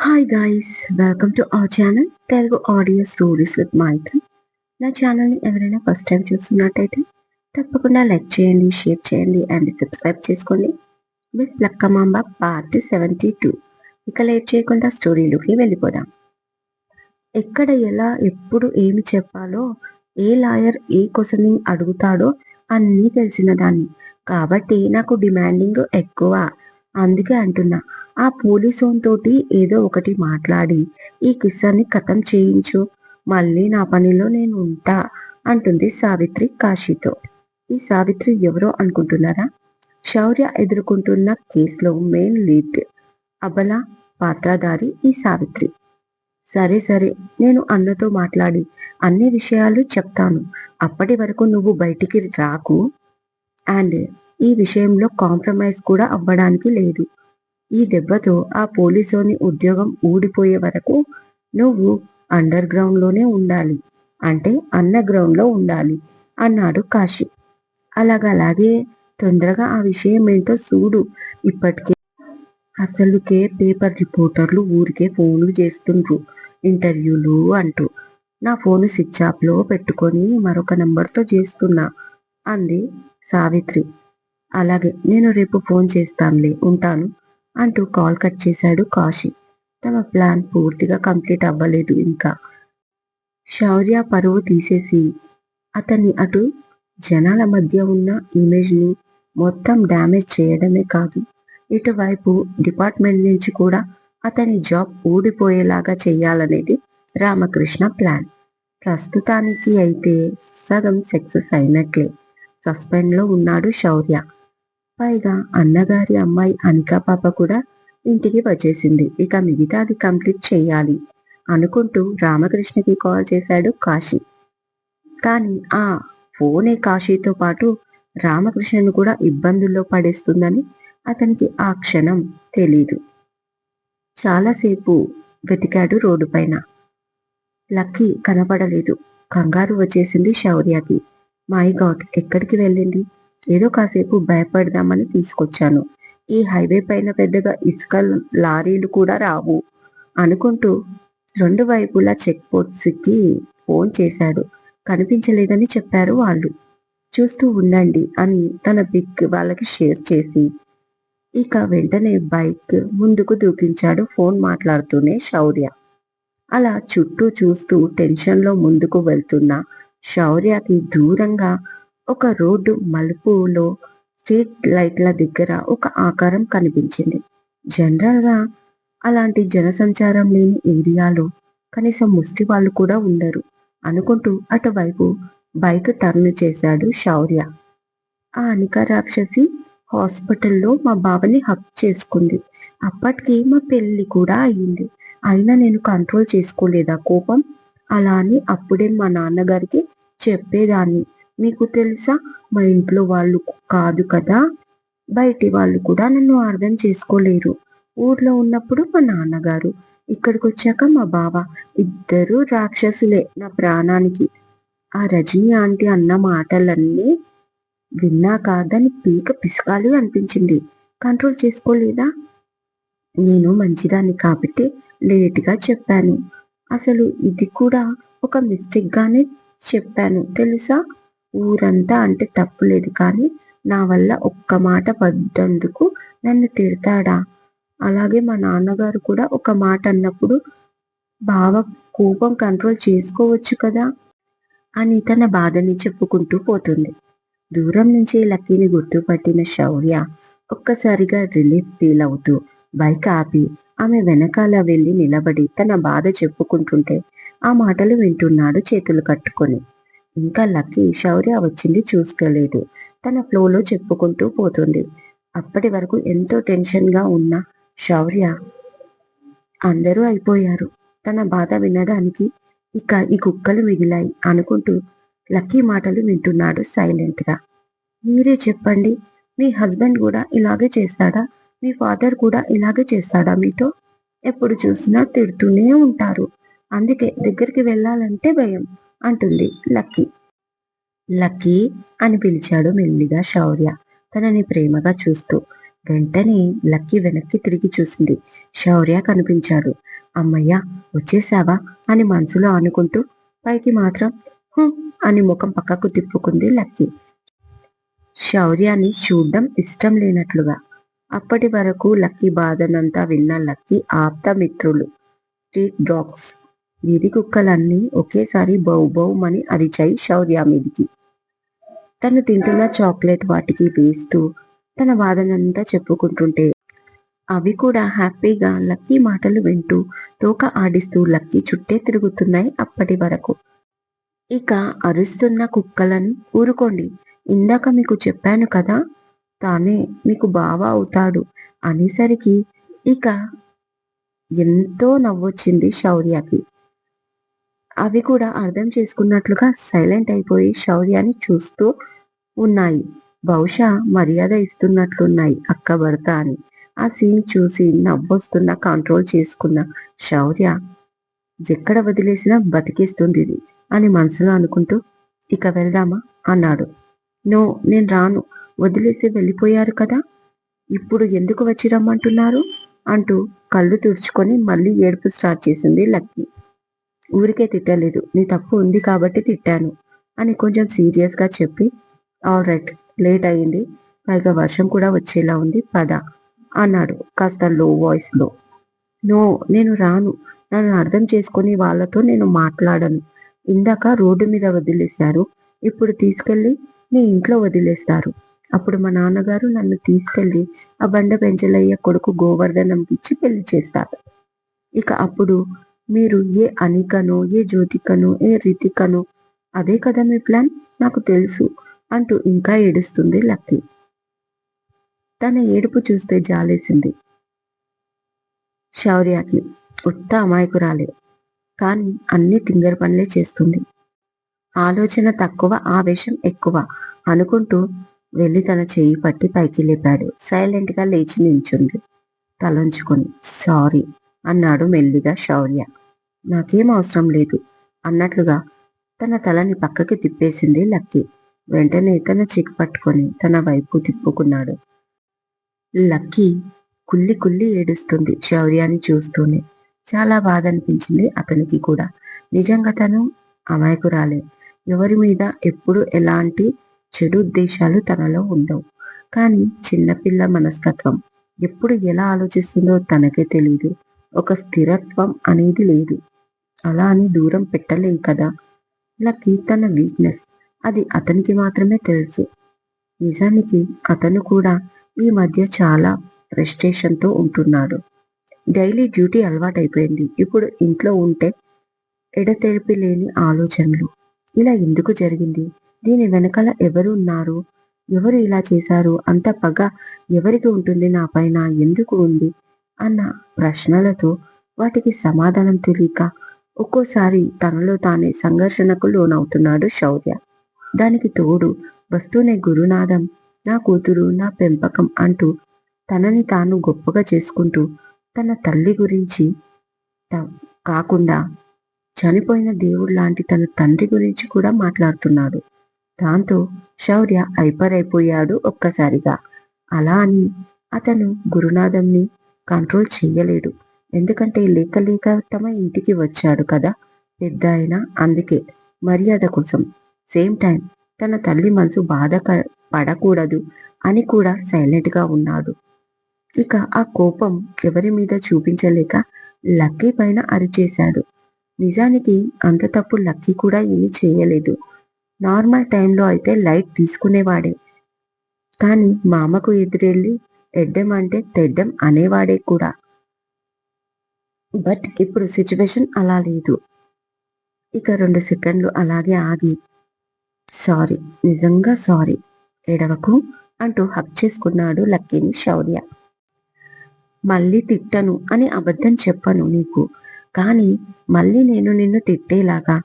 Hi guys, welcome to our channel Telugu audio stories with Maithri. నా ఛానల్ని ఎవరైనా ఫస్ట్ టైం చూస్తున్నట్టయితే తప్పకుండా లైక్ చేయండి, షేర్ చేయండి అండ్ సబ్స్క్రైబ్ చేసుకోండి. Miss Lakkamamba part 72. ఇక లేట్ చేయకుండా స్టోరీలోకి వెళ్ళిపోదాం. ఎక్కడ ఎలా ఎప్పుడు ఏమి చెప్పాలో, ఏ లాయర్ ఏ క్వశ్చనింగ్ అడుగుతాడో అన్నీ తెలిసిన దాన్ని. కాబట్టి నాకు డిమాండింగ్ ఎక్కువ. అందుకే అంటున్నా, ఆ పోలీసోన్తోటి ఏదో ఒకటి మాట్లాడి ఈ కిస్సాని ఖతం చేయించు. మళ్ళీ నా పనిలో నేను ఉంటా అంటుంది సావిత్రి కాశీతో. ఈ సావిత్రి ఎవరో అనుకుంటున్నారా? శౌర్య ఎదుర్కొంటున్న కేసులో మెయిన్ లీడ్, అబల పాత్రధారి ఈ సావిత్రి. సరే సరే, నేను అన్నతో మాట్లాడి అన్ని విషయాలు చెప్తాను. అప్పటి వరకు నువ్వు బయటికి రాకు. అండ్ ఈ విషయంలో కాంప్రమైజ్ కూడా అవ్వడానికి లేదు. ఈ దెబ్బతో ఆ పోలీసోని ఉద్యోగం ఊడిపోయే వరకు నువ్వు అండర్ గ్రౌండ్ లోనే ఉండాలి. అంటే అన్న గ్రౌండ్ లో ఉండాలి అన్నాడు కాశీ. అలాగే తొందరగా ఆ విషయం ఏంటో చూడు. ఇప్పటికే అసలుకే పేపర్ రిపోర్టర్లు ఊరికే ఫోన్లు చేస్తుండ్రు ఇంటర్వ్యూలు అంటూ. నా ఫోను స్విచ్ ఆఫ్ లో పెట్టుకొని మరొక నంబర్తో చేస్తున్నా అంది సావిత్రి. అలాగే, నేను రేపు ఫోన్ చేస్తానులే, ఉంటాను అంటూ కాల్ కట్ చేశాడు కాశీ. తమ ప్లాన్ పూర్తిగా కంప్లీట్ అవ్వలేదు ఇంకా. శౌర్య పరువు తీసేసి అతన్ని అటు జనాల మధ్య ఉన్న ఇమేజ్ని మొత్తం డ్యామేజ్ చేయడమే కాదు, ఇటువైపు డిపార్ట్మెంట్ నుంచి కూడా అతని జాబ్ ఊడిపోయేలాగా చెయ్యాలనేది రామకృష్ణ ప్లాన్. ప్రస్తుతానికి అయితే సగం సక్సెస్ అయినట్లే. సస్పెండ్లో ఉన్నాడు శౌర్య. పైగా అన్నగారి అమ్మాయి అనికా పాప కూడా ఇంటికి వచ్చేసింది. ఇక మిగతాది కంప్లీట్ చెయ్యాలి అనుకుంటూ రామకృష్ణకి కాల్ చేశాడు కాశీ. కానీ ఆ ఫోనే కాశీతో పాటు రామకృష్ణను కూడా ఇబ్బందుల్లో పడేస్తుందని అతనికి ఆ క్షణం తెలీదు. చాలాసేపు వెతికాడు రోడ్డు పైన. లక్కీ కనపడలేదు. కంగారు వచ్చేసింది శౌర్యకి. మై గాడ్, ఎక్కడికి వెళ్ళింది? ఏదో కాసేపు భయపడదామని తీసుకొచ్చాను. ఈ హైవే పైన పెద్దగా ఇసుక లారీలు కూడా రావు అనుకుంటూ రెండు వైపులా చెక్ పోస్ట్కి ఫోన్ చేశాడు. కనిపించలేదని చెప్పారు వాళ్ళు. చూస్తూ ఉండండి అని తన పిక్ వాళ్ళకి షేర్ చేసి ఇక వెంటనే బైక్ ముందుకు దూకించాడు ఫోన్ మాట్లాడుతూనే శౌర్య. అలా చుట్టూ చూస్తూ టెన్షన్లో ముందుకు వెళ్తున్న శౌర్యకి దూరంగా ఒక రోడ్డు మలుపులో స్ట్రీట్ లైట్ల దగ్గర ఒక ఆకారం కనిపించింది. జనరల్గా అలాంటి జనసంచారం లేని ఏరియాలో కనీసం ముష్టి వాళ్ళు కూడా ఉండరు అనుకుంటూ అటువైపు బైక్ టర్న్ చేశాడు శౌర్య. ఆ అనిక రాక్షసి హాస్పిటల్లో మా బావని హక్ చేసుకుంది. అప్పటికి మా పెళ్లి కూడా అయ్యింది. అయినా నేను కంట్రోల్ చేసుకోలేదా కోపం? అలా అని అప్పుడే మా నాన్నగారికి చెప్పేదాన్ని. మీకు తెలుసా, మా ఇంట్లో వాళ్ళు కాదు కదా, బయటి వాళ్ళు కూడా నన్ను అర్థం చేసుకోలేరు. ఊర్లో ఉన్నప్పుడు మా నాన్నగారు, ఇక్కడికి వచ్చాక మా బావ, ఇద్దరు రాక్షసులే నా ప్రాణానికి. ఆ రజనీ ఆంటీ అన్న మాటలన్నీ విన్నాక దాని పీక పిసకాలి అనిపించింది. కంట్రోల్ చేసుకోలేదా? నేను మంచిదాన్ని కాబట్టి లేటుగా చెప్పాను. అసలు ఇది కూడా ఒక మిస్టేక్ గానే చెప్పాను తెలుసా. ఊరంతా అంటే తప్పులేదు, కానీ నా వల్ల ఒక్క మాట పడ్డందుకు నన్ను తిడతాడా? అలాగే మా నాన్నగారు కూడా ఒక మాట అన్నప్పుడు బావ కోపం కంట్రోల్ చేసుకోవచ్చు కదా అని తన బాధని చెప్పుకుంటూ పోతుంది. దూరం నుంచి లక్కీని గుర్తుపట్టిన శౌర్య ఒక్కసారిగా రిలీఫ్ ఫీల్ అవుతూ బైక్ ఆపి ఆమె వెనకాల వెళ్ళి నిలబడి తన బాధ చెప్పుకుంటుంటే ఆ మాటలు వింటున్నాడు చేతులు కట్టుకొని. ఇంకా లక్కీ శౌర్య వచ్చింది చూసుకోలేదు. తన ఫ్లోలో చెప్పుకుంటూ పోతుంది. అప్పటి వరకు ఎంతో టెన్షన్గా ఉన్న శౌర్య అందరూ అయిపోయారు. తన బాధ వినడానికి ఇక ఈ కుక్కలు మిగిలాయి అనుకుంటూ లక్కీ మాటలు వింటున్నాడు సైలెంట్గా. మీరే చెప్పండి, మీ హస్బెండ్ కూడా ఇలాగే చేస్తాడా? మీ ఫాదర్ కూడా ఇలాగే చేస్తాడా మీతో? ఎప్పుడు చూసినా తిడుతూనే ఉంటారు. అందుకే దగ్గరికి వెళ్ళాలంటే భయం అంటుంది లక్కీ. లక్కీ అని పిలిచాడు మెల్లిగా శౌర్య తనని ప్రేమగా చూస్తూ. వెంటనే లక్కీ వెనక్కి తిరిగి చూసింది. శౌర్య కనిపించాడు. అమ్మయ్యా, వచ్చేసావా అని మనసులో అనుకుంటూ పైకి మాత్రం హు అని ముఖం పక్కకు తిప్పుకుంది లక్కీ. శౌర్యాన్ని చూడ్డం ఇష్టం లేనట్లుగా. అప్పటి వరకు లక్కీ బాధనంతా విన్న లక్కీ ఆప్త మిత్రులు స్ట్రీట్ డాగ్స్, వీధి కుక్కలన్నీ ఒకేసారి బౌ బౌమని అరిచాయి శౌర్య మీదికి. తను తింటున్న చాక్లెట్ వాటికి వేస్తూ తన బాధనంతా చెప్పుకుంటుంటే అవి కూడా హ్యాపీగా లక్కీ మాటలు వింటూ తోక ఆడిస్తూ లక్కీ చుట్టే తిరుగుతున్నాయి అప్పటి వరకు. ఇక అరుస్తున్న కుక్కలని ఊరుకోండి, ఇందాక మీకు చెప్పాను కదా, తానే మీకు బావ అవుతాడు అనేసరికి ఇక ఎంతో నవ్వొచ్చింది శౌర్యకి. అవి కూడా అర్థం చేసుకున్నట్లుగా సైలెంట్ అయిపోయి శౌర్యాన్ని చూస్తూ ఉన్నాయి. బహుశా మర్యాద ఇస్తున్నట్లున్నాయి అక్క భర్త అని. ఆ సీన్ చూసి నవ్వొస్తున్న కంట్రోల్ చేసుకున్న శౌర్య ఎక్కడ వదిలేసినా బతికేస్తుందిది అని మనసులో అనుకుంటూ ఇక వెళ్దామా అన్నాడు. నో, నేను రాను, వదిలేసి వెళ్ళిపోయారు కదా, ఇప్పుడు ఎందుకు వచ్చి రమ్మంటున్నారు అంటూ కళ్ళు తుడుచుకొని మళ్ళీ ఏడుపు స్టార్ట్ చేసింది లక్కీ. ఊరికే తిట్టలేదు, నీ తప్పు ఉంది కాబట్టి తిట్టాను అని కొంచెం సీరియస్ గా చెప్పి ఆల్ రైట్, లేట్ అయింది, పైగా వర్షం కూడా వచ్చేలా ఉంది, పద అన్నాడు కాస్త లో వాయిస్ లో. నో, నేను రాను, నన్ను అర్థం చేసుకుని వాళ్ళతో నేను మాట్లాడను. ఇందాక రోడ్డు మీద వదిలేశారు, ఇప్పుడు తీసుకెళ్ళి మీ ఇంట్లో వదిలేస్తారు. అప్పుడు మా నాన్నగారు నన్ను తీసుకెళ్ళి ఆ బండ పెంచలయ్య కొడుకు గోవర్ధనంకి ఇచ్చి పెళ్లి చేస్తారు. ఇక అప్పుడు మీరు ఏ అనికనో, ఏ జ్యోతికనో, ఏ రితికనో, అదే కదా మీ ప్లాన్, నాకు తెలుసు అంటూ ఇంకా ఏడుస్తుంది లక్కీ. తన ఏడుపు చూస్తే జాలేసింది శౌర్యకి. ఉత్త అమాయకురాలే, కానీ అన్ని తింగర పనులే చేస్తుంది. ఆలోచన తక్కువ, ఆవేశం ఎక్కువ అనుకుంటూ వెళ్ళి తన చెయ్యి పట్టి పైకి లేపాడు. సైలెంట్ గా లేచి నించుంది తలంచుకొని. సారీ అన్నాడు మెల్లిగా శౌర్య. నాకేం అవసరం లేదు అన్నట్లుగా తన తలని పక్కకి తిప్పేసింది లక్కీ. వెంటనే తన చెక్ పట్టుకొని తన వైపు తిప్పుకున్నాడు. లక్కీ కుల్లి కుల్లి ఏడుస్తుంది శౌర్యాన్ని చూస్తూనే. చాలా బాధ అనిపించింది అతనికి కూడా. నిజంగా తను అమాయకురాలే, ఎవరి మీద ఎప్పుడు ఎలాంటి చెడు ఉద్దేశాలు తనలో ఉండవు. కానీ చిన్నపిల్ల మనస్తత్వం, ఎప్పుడు ఎలా ఆలోచిస్తుందో తనకే తెలియదు. ఒక స్థిరత్వం అనేది లేదు. అలా అని దూరం పెట్టలేం కదా. లక్కీ తన వీక్నెస్, అది అతనికి మాత్రమే తెలుసు. నిజానికి అతను కూడా ఈ మధ్య చాలా ఫ్రస్ట్రేషన్తో ఉంటున్నాడు. డైలీ డ్యూటీ అలవాటైపోయింది. ఇప్పుడు ఇంట్లో ఉంటే ఎడతెరిపి లేని ఆలోచనలు. ఇలా ఎందుకు జరిగింది, దీని వెనకాల ఎవరు ఉన్నారు, ఎవరు ఇలా చేశారు, అంత పగ ఎవరికి ఉంటుంది నా పైన, ఎందుకు ఉంది అన్న ప్రశ్నలతో వాటికి సమాధానం తెలియక ఒక్కోసారి తనలో తానే సంఘర్షణకు లోనవుతున్నాడు శౌర్య. దానికి తోడు వస్తూనే గురునాథం, నా కూతురు, నా పెంపకం అంటూ తనని తాను గొప్పగా చేసుకుంటూ తన తల్లి గురించి కాకుండా చనిపోయిన దేవుడు లాంటి తన తండ్రి గురించి కూడా మాట్లాడుతున్నాడు. దాంతో శౌర్య హైపర్ అయిపోయాడు ఒక్కసారిగా. అలా అని అతను గురునాథంని కంట్రోల్ చేయలేడు. ఎందుకంటే లేక లేక తమ ఇంటికి వచ్చాడు కదా పెద్ద ఆయన, అందుకే మర్యాద కోసం. సేమ్ టైం తన తల్లి మనసు బాధ పడకూడదు అని కూడా సైలెంట్ గా ఉన్నాడు. ఇక ఆ కోపం ఎవరి మీద చూపించలేక లక్కీ పైన అరిచేశాడు. నిజానికి అంత తప్పు లక్కీ కూడా ఏమీ చేయలేదు. నార్మల్ టైంలో అయితే లైట్ తీసుకునేవాడే, కానీ మామకు ఎదురెళ్ళి ఎడ్డెం అంటే తెడ్డెం అనేవాడే కూడా. బట్ ఇప్పుడు సిచ్యువేషన్ అలా లేదు. ఇక 2 సెకండ్లు అలాగే ఆగి సారీ, నిజంగా సారీ, ఏడవకు అంటూ హక్ చేసుకున్నాడు లక్కీని శౌర్య. మళ్ళీ తిట్టను అని అబద్ధం చెప్పను నీకు, కానీ మళ్ళీ నేను నిన్ను తిట్టేలాగా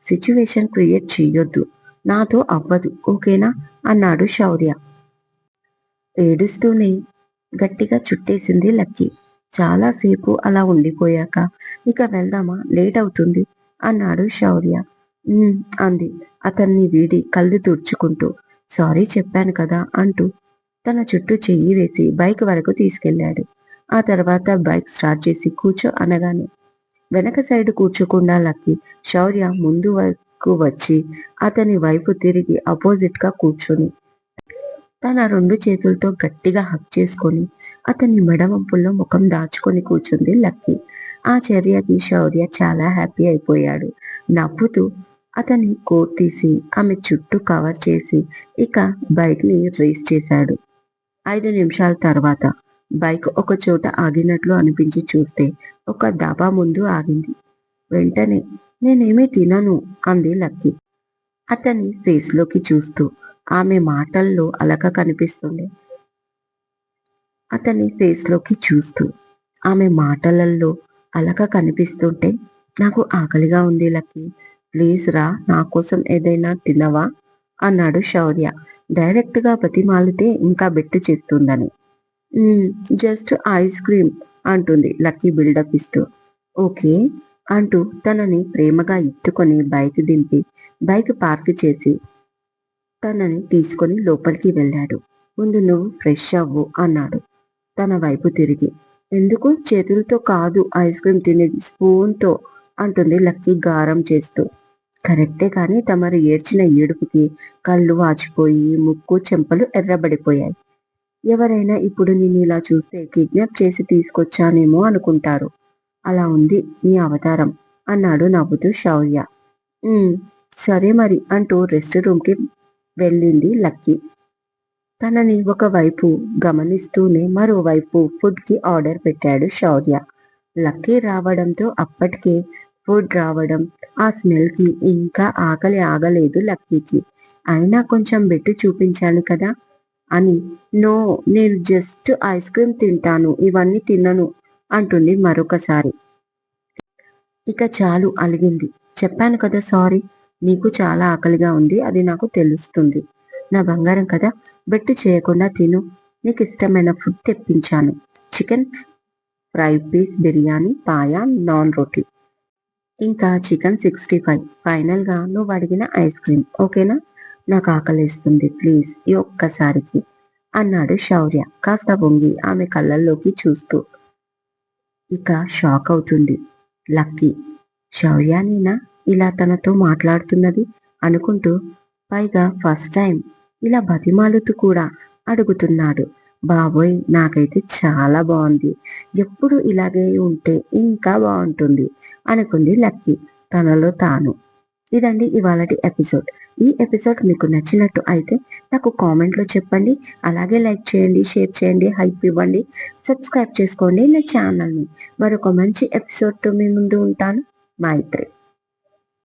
సిచ్యువేషన్ క్రియేట్ చెయ్యొద్దు, నాతో అవ్వదు, ఓకేనా అన్నాడు శౌర్య. ఏడుస్తూనే గట్టిగా చుట్టేసింది లక్కీ. చాలాసేపు అలా ఉండిపోయాక ఇక వెళ్దామా, లేట్ అవుతుంది అన్నాడు శౌర్య. అంది అతన్ని వీడి కళ్ళు తుడుచుకుంటూ. సారీ చెప్పాను కదా అంటూ తన చుట్టూ చెయ్యి వేసి బైక్ వరకు తీసుకెళ్లాడు. ఆ తర్వాత బైక్ స్టార్ట్ చేసి కూర్చో అనగానే వెనక సైడ్ కూర్చోకుండా లక్కీ శౌర్య ముందు వైపు వచ్చి అతని వైపు తిరిగి అపోజిట్ గా కూర్చొని తన 2 చేతులతో గట్టిగా హగ్ చేసుకొని అతని మెడవంపుల్లో ముఖం దాచుకొని కూర్చుంది లక్కీ. ఆ చర్యకి శౌర్య చాలా హ్యాపీ అయిపోయాడు. నవ్వుతూ అతని కోట్ తీసి ఆమె చుట్టూ కవర్ చేసి ఇక బైక్ ని రేస్ చేశాడు. 5 నిమిషాల తర్వాత బైక్ ఒక చోట ఆగినట్లు అనిపించి చూస్తే ఒక డాబా ముందు ఆగింది. వెంటనే నేనేమీ తినను అంది లక్కీ అతని ఫేస్ లోకి చూస్తూ. ఆమె మాటల్లో అలక కనిపిస్తుంది. అతని ఫేస్ లోకి చూస్తూ ఆమె మాటలలో అలక కనిపిస్తుంటే నాకు ఆకలిగా ఉంది లక్కీ. ప్లీజ్ రా నా కోసం ఏదైనా తినవా అన్నాడు శౌర్య. డైరెక్ట్ గా బతిమాలితే ఇంకా బెట్టు చేస్తుందని. జస్ట్ ఐస్ క్రీమ్ అంటుంది లక్కీ బిల్డప్ ఇస్తూ. ఓకే అంటూ తనని ప్రేమగా ఎత్తుకొని బైక్ దింపి బైక్ పార్క్ చేసి తనని తీసుకొని లోపలికి వెళ్ళాడు. ముందు నువ్వు ఫ్రెష్ అవ్వు అన్నాడు తన వైపు తిరిగి. ఎందుకు చేతులతో కాదు ఐస్ క్రీమ్ తినేది స్పూన్తో అంటుంది లక్కీ గారం చేస్తూ. కరెక్టే కానీ తమరు ఏడ్చిన ఏడుపుకి కళ్ళు వాచిపోయి ముక్కు చెంపలు ఎర్రబడిపోయాయి. ఎవరైనా ఇప్పుడు నేను ఇలా చూస్తే కిడ్నాప్ చేసి తీసుకొచ్చానేమో అనుకుంటారు. అలా ఉంది నీ అవతారం అన్నాడు నవ్వుతూ శౌర్య. "ఉమ్, సరే మరి అంటూ రెస్ట్ రూమ్కి వెళ్ళింది లక్కీ. తనని ఒకవైపు గమనిస్తూనే మరోవైపు ఫుడ్ కి ఆర్డర్ పెట్టాడు శౌర్య. లక్కీ రావడంతో అప్పటికే ఫుడ్ రావడం ఆ స్మెల్ కి ఇంకా ఆకలి ఆగలేదు లక్కీకి. అయినా కొంచెం బెట్టు చూపించాలి కదా అని నో నేను జస్ట్ ఐస్ క్రీమ్ తింటాను ఇవన్నీ తినను అంటుంది మరొకసారి. ఇక చాలు అలిగింది. చెప్పాను కదా సారీ. నీకు చాలా ఆకలిగా ఉంది అది నాకు తెలుస్తుంది. నా బంగారం కదా బెట్టు చేయకుండా తిను. నీకు ఇష్టమైన ఫుడ్ తెప్పించాను. Chicken fry piece biryani paya naan రోటీ ఇంకా చికెన్ 65 ఫైనల్ గా నువ్వు అడిగిన ఐస్ క్రీమ్ ఓకేనా. నాకు ఆకలేస్తుంది ప్లీజ్ ఈ ఒక్కసారికి అన్నాడు శౌర్య కాస్త వంగి ఆమె కళ్ళల్లోకి చూస్తూ. ఇక షాక్ అవుతుంది లక్కీ. శౌర్యానేనా ఇలా తనతో మాట్లాడుతున్నది అనుకుంటూ. పైగా ఫస్ట్ టైం ఇలా బతిమాలుతూ కూడా అడుగుతున్నాడు. బాబోయ్ నాకైతే చాలా బాగుంది. ఎప్పుడు ఇలాగే ఉంటే ఇంకా బాగుంటుంది అనుకుంది లక్కీ తనలో తాను. ఇదండి ఇవాళటి ఎపిసోడ్. ఈ ఎపిసోడ్ మీకు నచ్చినట్టు అయితే నాకు కామెంట్లో చెప్పండి. అలాగే లైక్ చేయండి, షేర్ చేయండి, హైప్ ఇవ్వండి, సబ్స్క్రైబ్ చేసుకోండి నా ఛానల్ని. మరొక మంచి ఎపిసోడ్తో మీ ముందు ఉంటాను. మైత్రి.